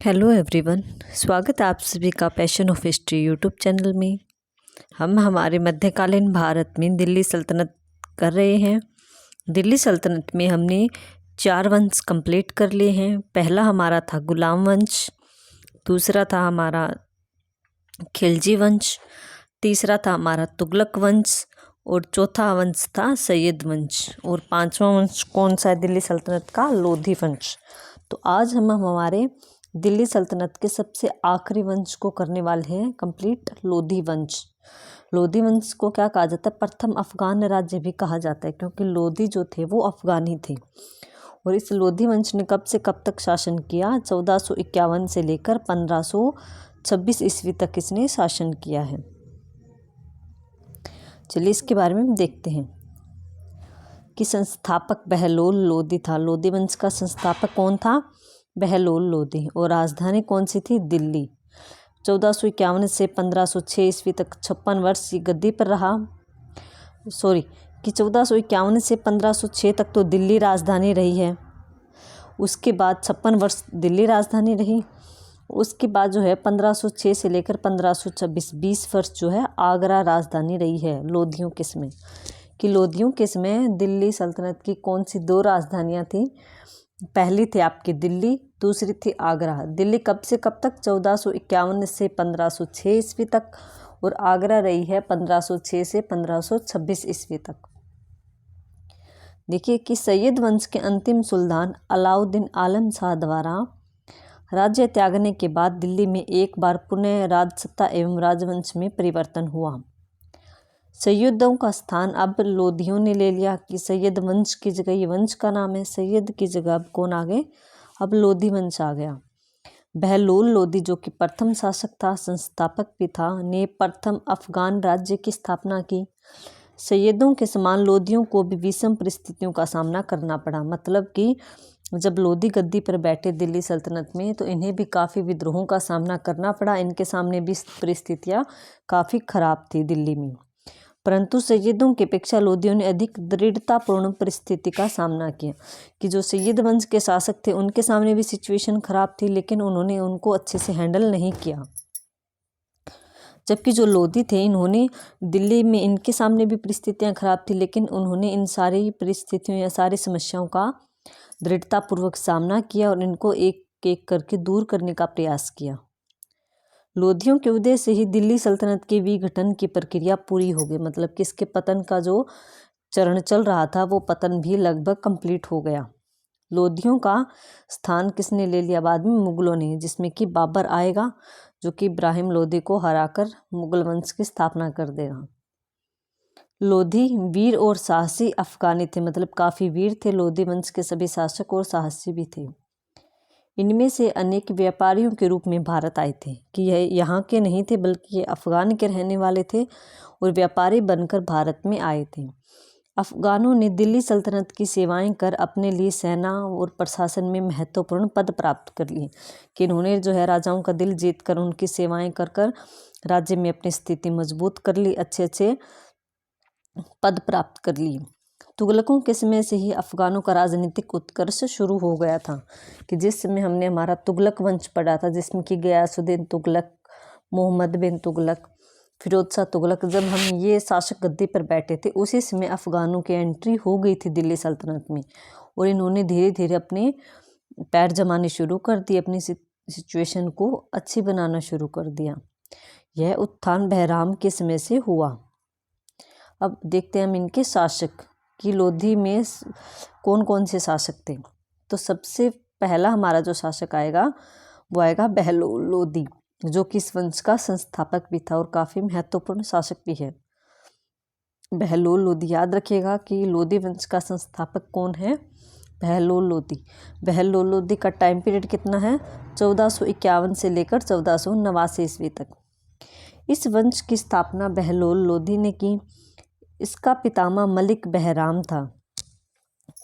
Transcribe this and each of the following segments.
Hello everyone, स्वागत है आप सभी का passion of history YouTube channel में। हम हमारे मध्यकालीन भारत में दिल्ली सल्तनत कर रहे हैं। दिल्ली सल्तनत में हमने 4 वंश कंप्लीट कर लिए हैं। पहला हमारा था गुलाम वंश, दूसरा था हमारा खिलजी वंश, तीसरा था हमारा तुगलक वंश और चौथा वंश था सैयद वंश और पांचवा वंश कौन सा है दिल्ली सल्तनत का? लोधी वंश। तो आज हम हमारे दिल्ली सल्तनत के सबसे आखिरी वंश को करने वाले हैं कंप्लीट, लोधी वंश। लोधी वंश को क्या कहा जाता है? प्रथम अफगान राज्य भी कहा जाता है, क्योंकि लोधी जो थे वो अफगानी थे। और इस लोधी वंश ने कब से कब तक शासन किया? 1451 से लेकर 1526 ईस्वी तक इसने शासन किया है। चलिए इसके बारे में हम देखते हैं कि संस्थापक बहलोल लोधी था। लोधी वंश का संस्थापक कौन था? बहलोल लोधी। और राजधानी कौन सी थी? दिल्ली। 1451 से 1506 ईस्वी तक 56 वर्ष ये गद्दी पर रहा। कि 1451 से 1506 तक तो दिल्ली राजधानी रही है। उसके बाद 56 वर्ष दिल्ली राजधानी रही। उसके बाद जो है 1506 से लेकर 1526 20 वर्ष जो है आगरा राजधानी रही है लोधियों के समय। कि लोधियों के समय दिल्ली सल्तनत की कौन सी 2 राजधानियाँ थी? पहली थी आपकी दिल्ली, दूसरी थी आगरा। दिल्ली कब से कब तक? 1451 से 1506 ईस्वी तक और आगरा रही है 1506 से 1526 ईस्वी तक। देखिए कि सैयद वंश के अंतिम सुल्तान अलाउद्दीन आलम शाह द्वारा राज्य त्यागने के बाद दिल्ली में एक बार पुनः राजसत्ता एवं राजवंश में परिवर्तन हुआ। सैयदों का स्थान अब लोधियों ने ले लिया। कि सैयद वंश की जगह, ये वंश का नाम है, सैयद की जगह अब कौन आ गए? अब लोधी वंश आ गया। बहलोल लोधी जो कि प्रथम शासक था, संस्थापक भी था, ने प्रथम अफगान राज्य की स्थापना की। सैयदों के समान लोधियों को भी विषम परिस्थितियों का सामना करना पड़ा। मतलब कि जब लोधी गद्दी पर बैठे दिल्ली सल्तनत में तो इन्हें भी काफ़ी विद्रोहों का सामना करना पड़ा। इनके सामने भी परिस्थितियाँ काफ़ी खराब थी दिल्ली में, परंतु सैयदों की अपेक्षा लोधियों ने अधिक दृढ़तापूर्ण परिस्थिति का सामना किया। कि जो सैयद वंश के शासक थे उनके सामने भी सिचुएशन खराब थी, लेकिन उन्होंने उनको अच्छे से हैंडल नहीं किया। जबकि जो लोधी थे इन्होंने दिल्ली में, इनके सामने भी परिस्थितियां खराब थी, लेकिन उन्होंने इन सारी परिस्थितियों या सारी समस्याओं का दृढ़तापूर्वक सामना किया और इनको एक एक करके दूर करने का प्रयास किया। लोधियों के उदय से ही दिल्ली सल्तनत के विघटन की प्रक्रिया पूरी हो गई। मतलब कि इसके पतन का जो चरण चल रहा था वो पतन भी लगभग कंप्लीट हो गया। लोधियों का स्थान किसने ले लिया बाद में? मुगलों ने, जिसमें कि बाबर आएगा जो कि इब्राहिम लोधी को हराकर मुगल वंश की स्थापना कर देगा। लोधी वीर और साहसी अफगानी थे। मतलब काफ़ी वीर थे लोधी वंश के सभी शासक और साहसी भी थे। इनमें से अनेक व्यापारियों के रूप में भारत आए थे। कि यह यहाँ के नहीं थे बल्कि ये अफगान के रहने वाले थे और व्यापारी बनकर भारत में आए थे। अफगानों ने दिल्ली सल्तनत की सेवाएं कर अपने लिए सेना और प्रशासन में महत्वपूर्ण पद प्राप्त कर लिए। कि इन्होंने जो है राजाओं का दिल जीत कर उनकी सेवाएं कर कर राज्य में अपनी स्थिति मजबूत कर ली, अच्छे अच्छे पद प्राप्त कर लिए। तुगलकों के समय से ही अफगानों का राजनीतिक उत्कर्ष शुरू हो गया था। कि जिस समय हमने हमारा तुगलक वंश पढ़ा था, जिसमें कि गयासुद्दीन तुगलक, मोहम्मद बिन तुगलक, फिरोज शाह तुगलक, जब हम ये शासक गद्दी पर बैठे थे उसी समय अफगानों की एंट्री हो गई थी दिल्ली सल्तनत में और इन्होंने धीरे धीरे अपने पैर जमाने शुरू कर दिए, अपनी सिचुएशन को अच्छी बनाना शुरू कर दिया। यह उत्थान बहराम के समय से हुआ। अब देखते हैं हम इनके शासक कि लोधी में कौन कौन से शासक थे। तो सबसे पहला हमारा जो शासक आएगा वो आएगा बहलोल लोधी, जो कि इस वंश का संस्थापक भी था और काफ़ी महत्वपूर्ण शासक भी है। बहलोल लोधी, याद रखिएगा कि लोधी वंश का संस्थापक कौन है? बहलोल लोधी। बहलोल लोधी का टाइम पीरियड कितना है? 1451 से लेकर 1489 ईस्वी तक। इस वंश की स्थापना बहलोल लोधी ने की। इसका पितामह मलिक बहराम था।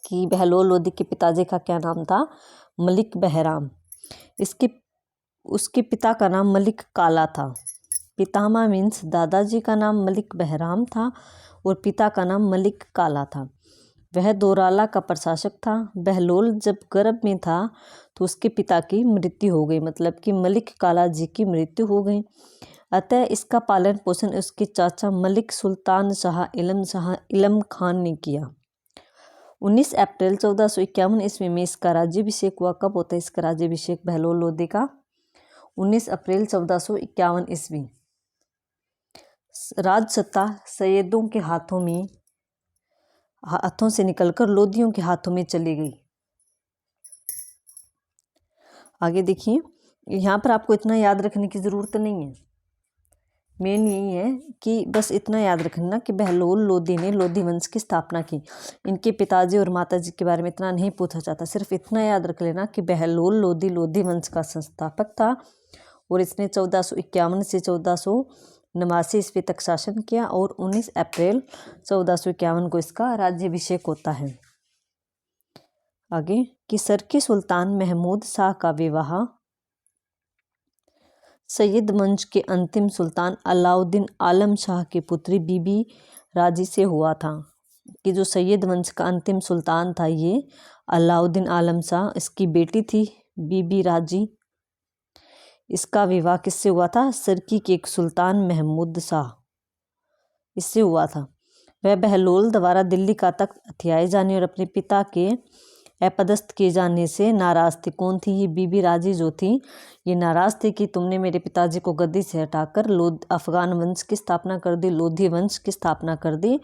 कि बहलोल लोधी के पिताजी का क्या नाम था? मलिक बहराम। उसके पिता का नाम मलिक काला था। पितामह मीन्स दादाजी का नाम मलिक बहराम था और पिता का नाम मलिक काला था। वह दोराला का प्रशासक था। बहलोल जब गर्भ में था तो उसके पिता की मृत्यु हो गई, मतलब कि मलिक कालाजी की मृत्यु हो गई। अतः इसका पालन पोषण उसके चाचा मलिक सुल्तान शाह इलम खान ने किया। 19 अप्रैल 1451 ईस्वी में इसका राज्याभिषेक हुआ। कब होता है इसका राज्याभिषेक बहलोल लोदी का? 19 अप्रैल 1451 ईस्वी। राजसत्ता सैयदों के हाथों से निकलकर लोदियों के हाथों में चली गई। आगे देखिए, यहाँ पर आपको इतना याद रखने की ज़रूरत नहीं है, मेन यही है कि बस इतना याद रखना कि बहलोल लोदी ने लोदी वंश की स्थापना की। इनके पिताजी और माताजी के बारे में इतना नहीं पूछा जाता, सिर्फ इतना याद रख लेना कि बहलोल लोदी लोदी वंश का संस्थापक था और इसने 1451 से 1489 ईस्वी तक शासन किया और 19 अप्रैल 1451 को इसका राज्याभिषेक होता है। आगे कि सरकी सुल्तान महमूद शाह का विवाह सैयद वंश के अंतिम सुल्तान अलाउद्दीन आलम शाह की पुत्री बीबी राजी से हुआ था। कि जो सैयद वंश का अंतिम सुल्तान था ये अलाउद्दीन आलम शाह, इसकी बेटी थी बीबी राजी। इसका विवाह किससे हुआ था? सरकी के एक सुल्तान महमूद शाह, इससे हुआ था। वह बहलोल द्वारा दिल्ली का तख्त हथियाए जाने और अपने पिता के अपदस्थ किए जाने से नाराज थी। कौन थी ये? बीबी राजी जो थी ये नाराज थी कि तुमने मेरे पिताजी को गद्दी से हटाकर अफगान वंश की स्थापना कर दी, लोधी वंश की स्थापना कर दी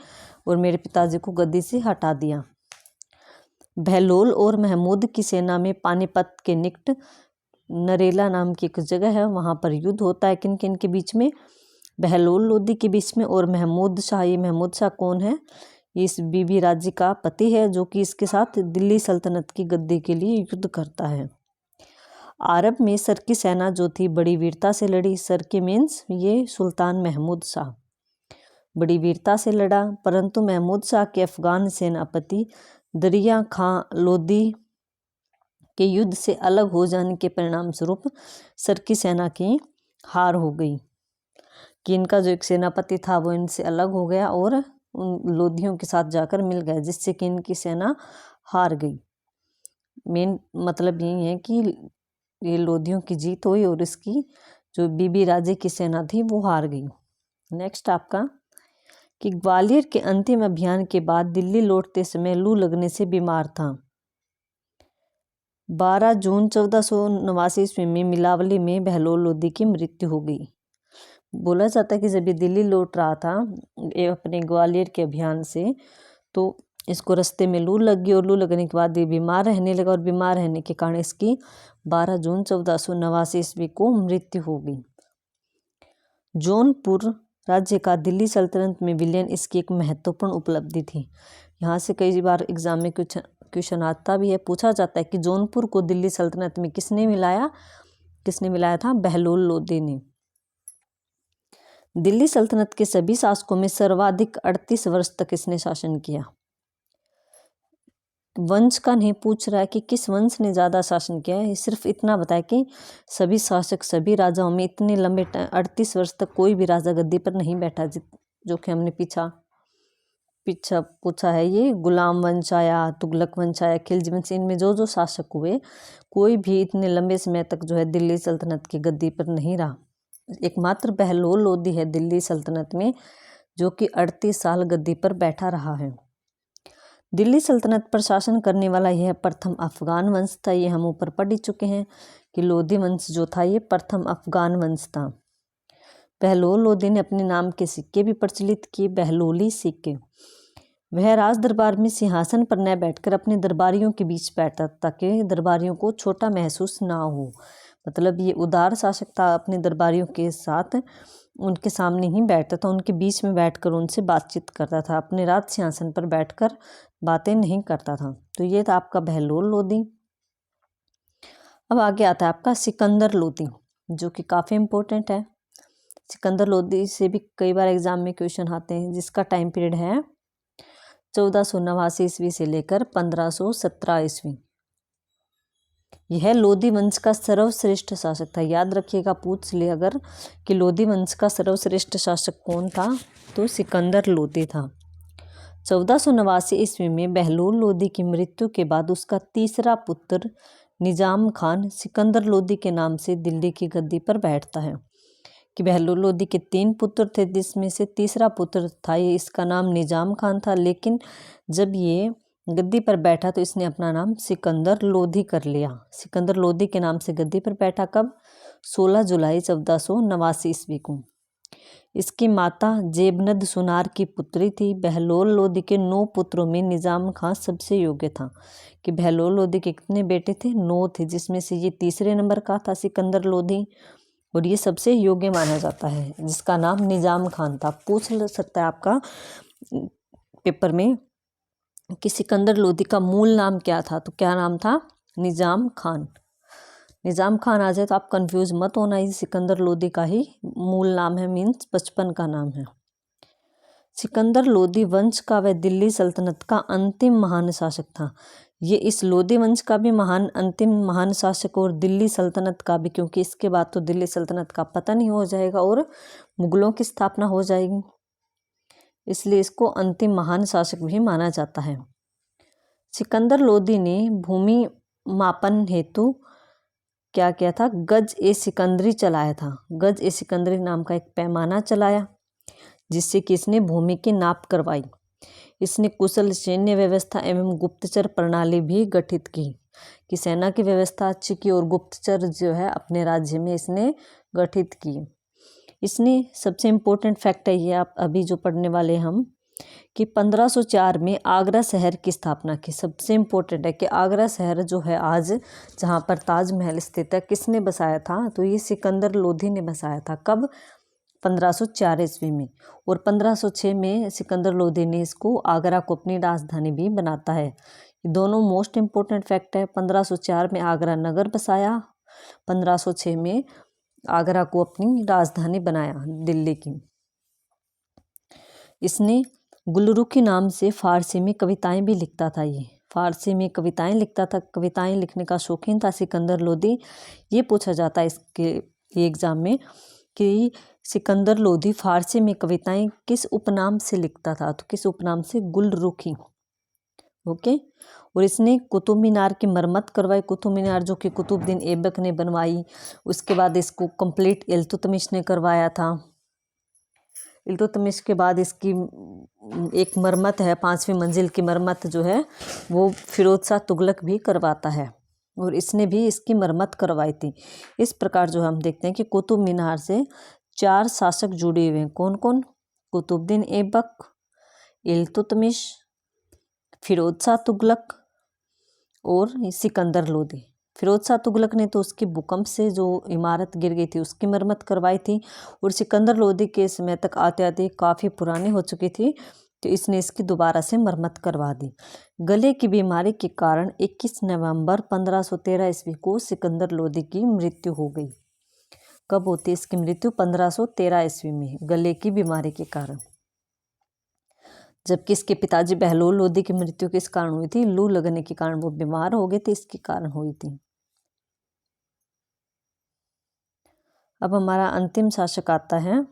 और मेरे पिताजी को गद्दी से हटा दिया। बहलोल और महमूद की सेना में पानीपत के निकट नरेला नाम की एक जगह है, वहाँ पर युद्ध होता है। किन किन के बीच में? बहलोल लोदी के बीच में और महमूद शाह। ये महमूद शाह कौन है? इस बीबी राजी का पति है जो कि इसके साथ दिल्ली सल्तनत की गद्दी के लिए युद्ध करता है। अरब में सर की सेना जो थी बड़ी वीरता से लड़ी। सर के मीन्स ये सुल्तान महमूद शाह बड़ी वीरता से लड़ा, परंतु महमूद शाह के अफगान सेनापति दरिया खां लोदी के युद्ध से अलग हो जाने के परिणाम स्वरूप सर की सेना की हार हो गई। कि इनका जो एक सेनापति था वो इनसे अलग हो गया और उन लोधियों के साथ जाकर मिल गया, जिससे कि इनकी सेना हार गई। मेन मतलब यही है कि ये लोधियों की जीत हुई और इसकी जो बीबी राजे की सेना थी वो हार गई। नेक्स्ट आपका कि ग्वालियर के अंतिम अभियान के बाद दिल्ली लौटते समय लू लगने से बीमार था। 12 जून 1489 ईस्वी में मिलावली में बहलोल लोदी की मृत्यु हो गई। बोला जाता है कि जब ये दिल्ली लौट रहा था अपने ग्वालियर के अभियान से तो इसको रास्ते में लू लग गई और लू लगने के बाद ये बीमार रहने लगा और बीमार रहने के कारण इसकी 12 जून 1489 ईस्वी को मृत्यु हो गई। जौनपुर राज्य का दिल्ली सल्तनत में विलयन इसकी एक महत्वपूर्ण उपलब्धि थी। यहाँ से कई बार एग्जाम में क्वेश्चन आता भी है, पूछा जाता है कि जौनपुर को दिल्ली सल्तनत में किसने मिलाया था? बहलोल लोदी ने। दिल्ली सल्तनत के सभी शासकों में सर्वाधिक 38 वर्ष तक इसने शासन किया। वंश का नहीं पूछ रहा है कि किस वंश ने ज़्यादा शासन किया है, सिर्फ इतना बताया कि सभी शासक सभी राजाओं में इतने लंबे 38 वर्ष तक कोई भी राजा गद्दी पर नहीं बैठा, जो कि हमने पीछा पूछा है। ये गुलाम वंश आया, तुगलक वंश आया, खिलजी वंश, इनमें जो शासक हुए कोई भी इतने लंबे समय तक जो है दिल्ली सल्तनत की गद्दी पर नहीं रहा। एकमात्र बहलोल लोदी है दिल्ली सल्तनत में जो कि 38 साल गद्दी पर बैठा रहा है। दिल्ली सल्तनत पर शासन करने वाला यह प्रथम अफगान वंश था। ये हम ऊपर पढ़ ही चुके हैं कि लोदी वंश जो था ये प्रथम अफगान वंश था। बहलोल लोदी ने अपने नाम के सिक्के भी प्रचलित किए, बहलोली सिक्के। वह राज दरबार में सिंहासन पर न बैठकर अपने दरबारियों के बीच बैठता ताकि दरबारियों को छोटा महसूस ना हो। मतलब ये उदार शासक था, अपने दरबारियों के साथ उनके सामने ही बैठता था, उनके बीच में बैठकर उनसे बातचीत करता था, अपने राज सिंहासन पर बैठकर बातें नहीं करता था। तो ये था आपका बहलोल लोदी। अब आगे आता है आपका सिकंदर लोदी जो कि काफ़ी इम्पोर्टेंट है। सिकंदर लोदी से भी कई बार एग्जाम में क्वेश्चन आते हैं, जिसका टाइम पीरियड है 1489 ईस्वी से लेकर 1517 ईस्वी। यह लोदी वंश का सर्वश्रेष्ठ शासक था। याद रखिएगा, पूछ ले अगर कि लोदी वंश का सर्वश्रेष्ठ शासक कौन था, तो सिकंदर लोदी था। 1489 ईस्वी में बहलोल लोदी की मृत्यु के बाद उसका तीसरा पुत्र निजाम खान सिकंदर लोदी के नाम से दिल्ली की गद्दी पर बैठता है। कि बहलोल लोदी के 3 पुत्र थे, जिसमें से तीसरा पुत्र था ये, इसका नाम निजाम खान था। लेकिन जब ये गद्दी पर बैठा तो इसने अपना नाम सिकंदर लोदी कर लिया। सिकंदर लोदी के नाम से गद्दी पर बैठा कब? 16 जुलाई 1489 ईस्वी को। इसकी माता जेबनद सुनार की पुत्री थी। बहलोल लोदी के 9 पुत्रों में निजाम खान सबसे योग्य था। कि बहलोल लोदी के कितने बेटे थे? 9 थे, जिसमें से ये तीसरे नंबर का था सिकंदर लोदी, और ये सबसे योग्य माना जाता है, जिसका नाम निजाम खान था। पूछ सकता है आपका पेपर में कि सिकंदर लोदी का मूल नाम क्या था, तो क्या नाम था? निजाम खान। निजाम खान आ जाए तो आप कंफ्यूज मत होना, ये सिकंदर लोदी का ही मूल नाम है, मीन्स बचपन का नाम है। सिकंदर लोदी वंश का वह दिल्ली सल्तनत का अंतिम महान शासक था। ये इस लोदी वंश का भी अंतिम महान शासक और दिल्ली सल्तनत का भी, क्योंकि इसके बाद तो दिल्ली सल्तनत का पतन ही हो जाएगा और मुगलों की स्थापना हो जाएगी, इसलिए इसको अंतिम महान शासक भी माना जाता है। सिकंदर लोदी ने भूमि मापन हेतु क्या किया था? गज ए सिकंदरी चलाया था। गज ए सिकंदरी नाम का एक पैमाना चलाया, जिससे कि इसने भूमि की नाप करवाई। इसने कुशल सैन्य व्यवस्था एवं गुप्तचर प्रणाली भी गठित की, कि सेना की व्यवस्था अच्छी की और गुप्तचर जो है अपने राज्य में इसने गठित की। इसने सबसे इम्पोर्टेंट फैक्ट है ये, आप अभी जो पढ़ने वाले हम, कि 1504 में आगरा शहर की स्थापना की। सबसे इम्पोर्टेंट है कि आगरा शहर जो है आज जहाँ पर ताजमहल स्थित है, किसने बसाया था? तो ये सिकंदर लोदी ने बसाया था। कब? 1504 ईस्वी में। और 1506 में सिकंदर लोदी ने इसको आगरा को अपनी राजधानी भी बनाता है। ये दोनों मोस्ट इम्पोर्टेंट फैक्ट है। 1504 में आगरा नगर बसाया, 1506 में आगरा को अपनी राजधानी बनाया दिल्ली की। इसने गुलरुखी नाम से फारसी में कविताएं भी लिखता था। ये फारसी में कविताएं लिखता था, कविताएं लिखने का शौकीन था सिकंदर लोदी। ये पूछा जाता है इसके एग्जाम में कि सिकंदर लोदी फारसी में कविताएं किस उपनाम से लिखता था, तो किस उपनाम से? गुलरुखी। ओके। और इसने कुतुब मीनार की मरम्मत करवाई। कुतुब मीनार जो कि कुतुबुद्दीन ऐबक ने बनवाई। उसके बाद इसको कंप्लीट इल्तुतमिश ने करवाया था। इल्तुतमिश के बाद इसकी एक मरम्मत है, 5वीं मंजिल की मरम्मत जो है वो फिरोज शाह तुगलक भी करवाता है, और इसने भी इसकी मरम्मत करवाई थी। इस प्रकार जो हम देखते हैं कि कुतुब मीनार से 4 शासक जुड़े हुए हैं। कौन कौन? कुतुबुद्दीन ऐबक, इल्तुतमिश, फिरोज शाह तुगलक और सिकंदर लोदी। फिरोज शाह तुगलक ने तो उसकी भूकंप से जो इमारत गिर गई थी उसकी मरम्मत करवाई थी, और सिकंदर लोदी के समय तक आते आते काफ़ी पुरानी हो चुकी थी, तो इसने इसकी दोबारा से मरम्मत करवा दी। गले की बीमारी के कारण 21 नवंबर 1513 ईस्वी को सिकंदर लोदी की मृत्यु हो गई। कब होती है इसकी मृत्यु? 1513 ईस्वी में, गले की बीमारी के कारण। जबकि इसके पिताजी बहलोल लोदी की मृत्यु किस कारण हुई थी? लू लगने के कारण वो बीमार हो गए थे, इसके कारण हुई थी। अब हमारा अंतिम शासक आता है,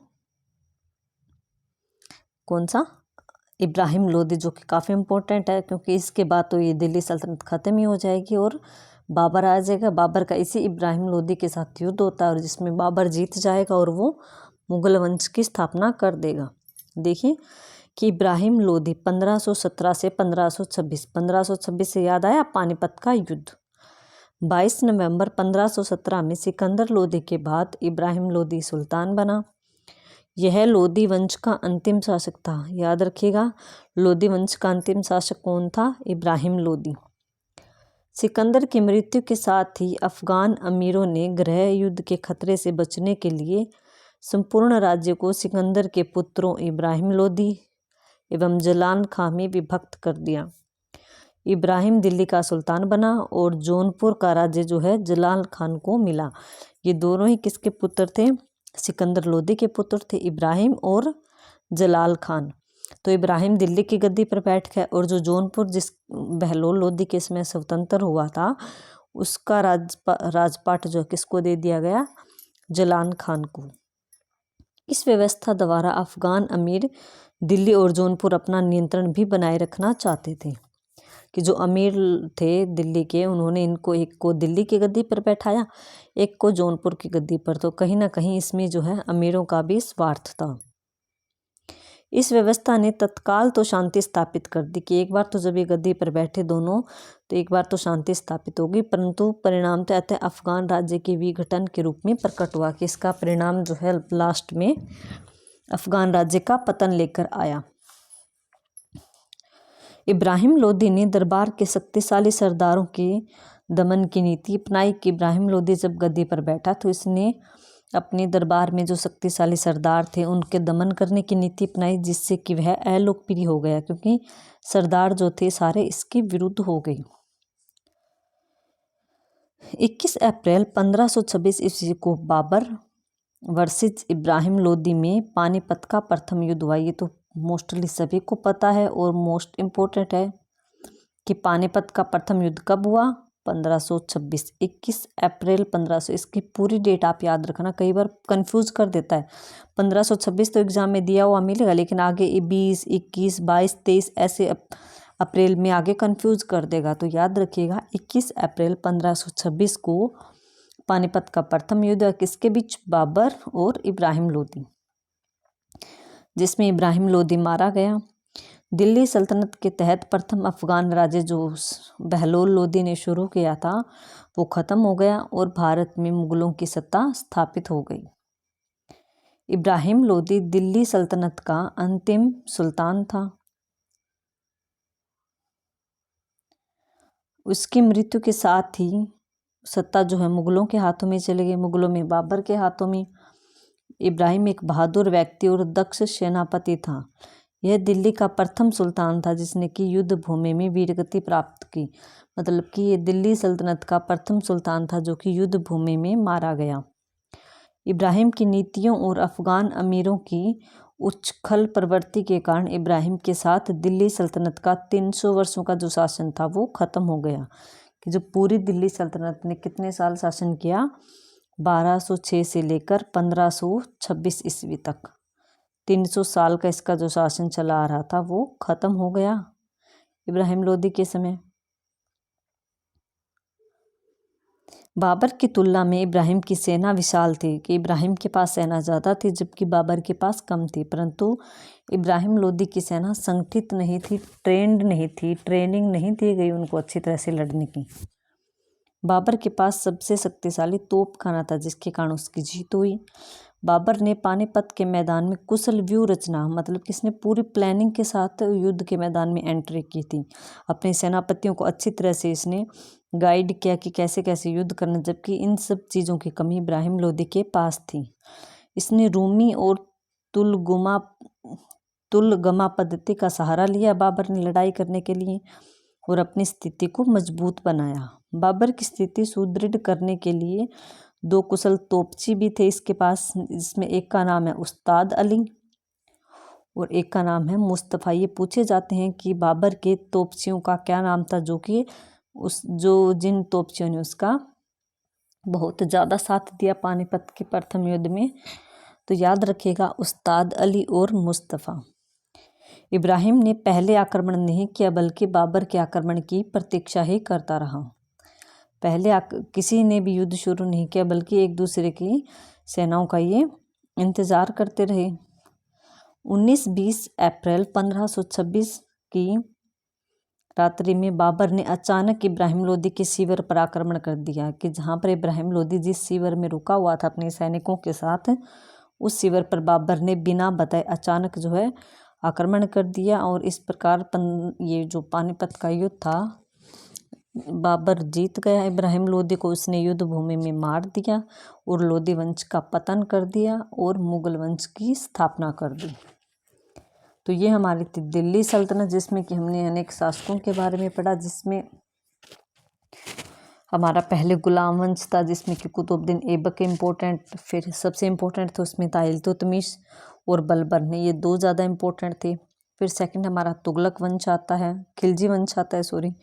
कौन सा? इब्राहिम लोदी, जो कि काफ़ी इम्पोर्टेंट है, क्योंकि इसके बाद तो ये दिल्ली सल्तनत ख़त्म ही हो जाएगी और बाबर आ जाएगा। बाबर का इसी इब्राहिम लोदी के साथ युद्ध होता है, और जिसमें बाबर जीत जाएगा और वो मुगल वंश की स्थापना कर देगा। देखिए कि इब्राहिम लोदी 1517 से 1526, 1526 से याद आया पानीपत का युद्ध। 22 नवंबर 1517 में सिकंदर लोदी के बाद इब्राहिम लोदी सुल्तान बना। यह लोदी वंश का अंतिम शासक था। याद रखिएगा, लोदी वंश का अंतिम शासक कौन था? इब्राहिम लोदी। सिकंदर की मृत्यु के साथ ही अफगान अमीरों ने गृह युद्ध के खतरे से बचने के लिए संपूर्ण राज्य को सिकंदर के पुत्रों इब्राहिम लोदी एवं जलाल खां में विभक्त कर दिया। इब्राहिम दिल्ली का सुल्तान बना और जौनपुर का राज्य जो है जलाल खान को मिला। ये दोनों ही किसके पुत्र थे? सिकंदर लोदी के पुत्र थे, इब्राहिम और जलाल खान। तो इब्राहिम दिल्ली की गद्दी पर बैठ गए, और जो जौनपुर जिस बहलोल लोदी के समय स्वतंत्र हुआ था उसका राजपाट जो किसको दे दिया गया? जलाल खान को। इस व्यवस्था द्वारा अफगान अमीर दिल्ली और जौनपुर अपना नियंत्रण भी बनाए रखना चाहते थे कि जो अमीर थे दिल्ली के, उन्होंने इनको एक को दिल्ली की गद्दी पर बैठाया, एक को जौनपुर की गद्दी पर। तो कहीं ना कहीं इसमें जो है अमीरों का भी स्वार्थ था। इस व्यवस्था ने तत्काल तो शांति स्थापित कर दी कि एक बार तो जब ये गद्दी पर बैठे दोनों, तो एक बार तो शांति स्थापित होगी, परंतु परिणाम तो अतः अफगान राज्य के विघटन के रूप में प्रकट हुआ कि इसका परिणाम जो है लास्ट में अफगान राज्य का पतन लेकर आया। इब्राहिम लोदी ने दरबार के शक्तिशाली सरदारों के दमन की नीति अपनाई कि इब्राहिम लोदी जब गद्दी पर बैठा तो इसने अपने दरबार में जो शक्तिशाली सरदार थे उनके दमन करने की नीति अपनाई, जिससे कि वह अलोकप्रिय हो गया क्योंकि सरदार जो थे सारे इसके विरुद्ध हो गए। 21 अप्रैल 1526 ईस्वी को बाबर वर्सेस इब्राहिम लोदी में पानीपत का प्रथम युद्ध हुआ। ये तो मोस्टली सभी को पता है और मोस्ट इम्पोर्टेंट है कि पानीपत का प्रथम युद्ध कब हुआ, 1526, 21 अप्रैल 1500। इसकी पूरी डेट आप याद रखना, कई बार कंफ्यूज कर देता है। 1526 तो एग्जाम में दिया हुआ मिलेगा, लेकिन आगे 20, 21, 22, 23 ऐसे अप्रैल में आगे कंफ्यूज कर देगा। तो याद रखिएगा 21 अप्रैल 1526 को पानीपत का प्रथम युद्ध किसके बीच, बाबर और इब्राहिम लोदी, जिसमें इब्राहिम लोदी मारा गया। दिल्ली सल्तनत के तहत प्रथम अफगान राज्य जो बहलोल लोदी ने शुरू किया था वो ख़त्म हो गया और भारत में मुगलों की सत्ता स्थापित हो गई। इब्राहिम लोदी दिल्ली सल्तनत का अंतिम सुल्तान था। उसकी मृत्यु के साथ ही सत्ता जो है मुगलों के हाथों में चली गई, मुगलों में बाबर के हाथों में। इब्राहिम एक बहादुर व्यक्ति और दक्ष सेनापति था। यह दिल्ली का प्रथम सुल्तान था जिसने कि युद्ध भूमि में वीरगति प्राप्त की, मतलब कि ये दिल्ली सल्तनत का प्रथम सुल्तान था जो कि युद्ध भूमि में मारा गया। इब्राहिम की नीतियों और अफगान अमीरों की उच्छृंखल प्रवृत्ति के कारण इब्राहिम के साथ दिल्ली सल्तनत का 300 वर्षों का जो शासन था वो खत्म हो गया। कि जो पूरी दिल्ली सल्तनत ने कितने साल शासन किया, 1206 से लेकर 1526 ईस्वी तक 300 साल का इसका जो शासन चला आ रहा था वो खत्म हो गया इब्राहिम लोदी के समय। बाबर की तुलना में इब्राहिम की सेना विशाल थी कि इब्राहिम के पास सेना ज़्यादा थी जबकि बाबर के पास कम थी, परंतु इब्राहिम लोदी की सेना संगठित नहीं थी, ट्रेंड नहीं थी, ट्रेनिंग नहीं दी गई उनको अच्छी तरह से लड़ने की। बाबर के पास सबसे शक्तिशाली तोपखाना था जिसके कारण उसकी जीत हुई। बाबर ने पानीपत के मैदान में कुशल व्यूह रचना, मतलब किसने पूरी प्लानिंग के साथ युद्ध के मैदान में एंट्री की थी। अपने सेनापतियों को अच्छी तरह से इसने गाइड किया कि कैसे कैसे युद्ध करना, जबकि इन सब चीज़ों की कमी इब्राहिम लोदी के पास थी। इसने रूमी और तुलगमा पद्धति का सहारा लिया बाबर ने लड़ाई करने के लिए और अपनी स्थिति को मजबूत बनाया। बाबर की स्थिति सुदृढ़ करने के लिए 2 कुशल तोपची भी थे इसके पास, जिसमें एक का नाम है उस्ताद अली और एक का नाम है मुस्तफ़ा। ये पूछे जाते हैं कि बाबर के तोपचियों का क्या नाम था, जो कि जिन तोपचियों ने उसका बहुत ज़्यादा साथ दिया पानीपत के प्रथम युद्ध में। तो याद रखिएगा उस्ताद अली और मुस्तफ़ा। इब्राहिम ने पहले आक्रमण नहीं किया बल्कि बाबर के आक्रमण की प्रतीक्षा ही करता रहा। पहले किसी ने भी युद्ध शुरू नहीं किया बल्कि एक दूसरे की सेनाओं का ये इंतज़ार करते रहे। 19-20 अप्रैल 1526 की रात्रि में बाबर ने अचानक इब्राहिम लोदी के शिविर पर आक्रमण कर दिया कि जहाँ पर इब्राहिम लोदी जिस शिविर में रुका हुआ था अपने सैनिकों के साथ, उस शिविर पर बाबर ने बिना बताए अचानक जो है आक्रमण कर दिया और इस प्रकार ये जो पानीपत का युद्ध था बाबर जीत गया। इब्राहिम लोदी को उसने युद्ध भूमि में मार दिया और लोदी वंश का पतन कर दिया और मुगल वंश की स्थापना कर दी। तो ये हमारी थी दिल्ली सल्तनत, जिसमें कि हमने अनेक शासकों के बारे में पढ़ा, जिसमें हमारा पहले गुलाम वंश था जिसमें कि कुतुबुद्दीन ऐबक इम्पोर्टेंट, फिर सबसे इम्पोर्टेंट था उसमें था इल्तुतमिश और बलबन, ये 2 ज़्यादा इम्पोर्टेंट थे। फिर सेकंड हमारा तुगलक वंश आता है, खिलजी वंश आता है,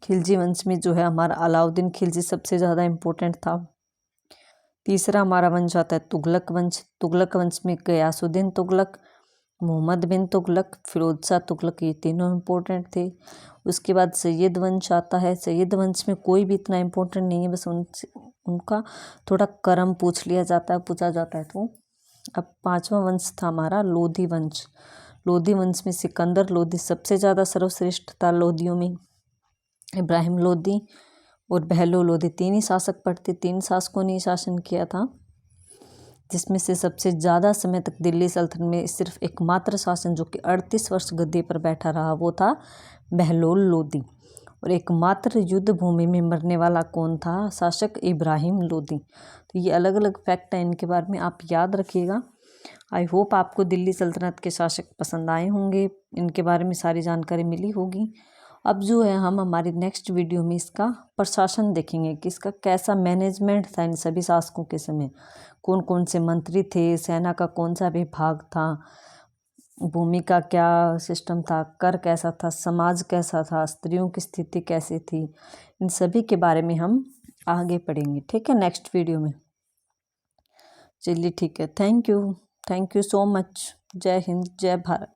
खिलजी वंश में जो है हमारा अलाउद्दीन खिलजी सबसे ज़्यादा इम्पोर्टेंट था। तीसरा हमारा वंश आता है तुगलक वंश, तुगलक वंश में गयासुद्दीन तुगलक, मोहम्मद बिन तुगलक, फिरोज शाह तुगलक, ये तीनों इम्पोर्टेंट थे। उसके बाद सैयद वंश आता है। सैयद वंश में कोई भी इतना इम्पोर्टेंट नहीं है, बस उनका थोड़ा कर्म पूछा जाता है। तो अब 5वां वंश था हमारा लोधी वंश। लोधी वंश में सिकंदर लोधी सबसे ज़्यादा सर्वश्रेष्ठ था लोधियों में। इब्राहिम लोधी और बहलो लोधी 3 ही शासक पड़ते, 3 शासकों ने शासन किया था, जिसमें से सबसे ज़्यादा समय तक दिल्ली सल्तनत में सिर्फ एकमात्र शासन जो कि 38 वर्ष गद्दी पर बैठा रहा वो था बहलोल लोधी। और एकमात्र युद्ध भूमि में मरने वाला कौन था? शासक इब्राहिम लोधी। तो ये अलग अलग फैक्ट है, इनके बारे में आप याद रखिएगा। आई होप आपको दिल्ली सल्तनत के शासक पसंद आए होंगे, इनके बारे में सारी जानकारी मिली होगी। अब जो है हम हमारी नेक्स्ट वीडियो में इसका प्रशासन देखेंगे कि इसका कैसा मैनेजमेंट था इन सभी शासकों के समय, कौन कौन से मंत्री थे, सेना का कौन सा विभाग था, भूमि का क्या सिस्टम था, कर कैसा था, समाज कैसा था, स्त्रियों की स्थिति कैसी थी, इन सभी के बारे में हम आगे पढ़ेंगे। ठीक है, नेक्स्ट वीडियो में। चलिए ठीक है, थैंक यू सो मच। जय हिंद, जय भारत।